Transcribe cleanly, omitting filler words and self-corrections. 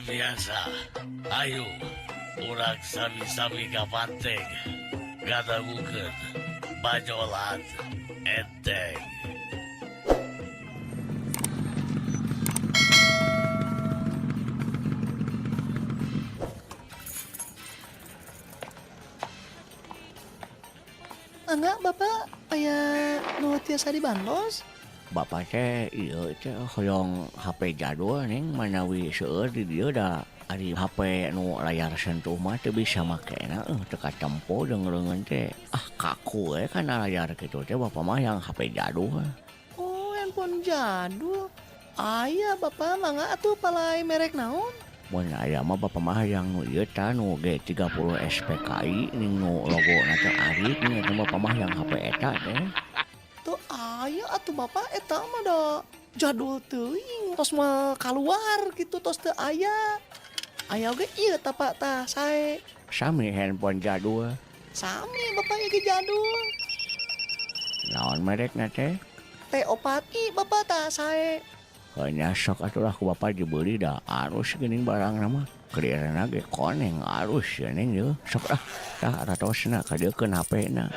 biasa. Ayo urang sami-sami ka panteng ngadangukeun bajolan enteng. Enggak, Bapak aya nu tiasa dibantos? Bapak teh ieu teh hoyong HP jadul neng manawi seueur di dieu da ari HP nu layar sentuh mah teu bisa makena teu katempo deungeungeun teh kaku we kana layar kitu teh Bapak mah yang HP jadul. Oh, handphone jadul. Aya Bapak mangga atuh palai merek naon? Mun aya mah Bapak mah yang nu ieu tah nu G30 SPKI ning nu logona teh arit ning eta Bapak mah yang HP eta teh. Tuh aya atuh Bapak eta mah da jadul teuing tos mah kaluar gitu tos teu aya. Aya oge ieu tah Pak tah sae. Sami handphone jadul. Sami Bapak ge jadul. Naon merekna teh? T4i Bapak tah sae. Hanya sok atulah ku Bapak dibeli dah arus geuning barang nama. Kelirana ge koneng arus ya neng yeuh. Sok tah ratosna kadeukeun HP-na.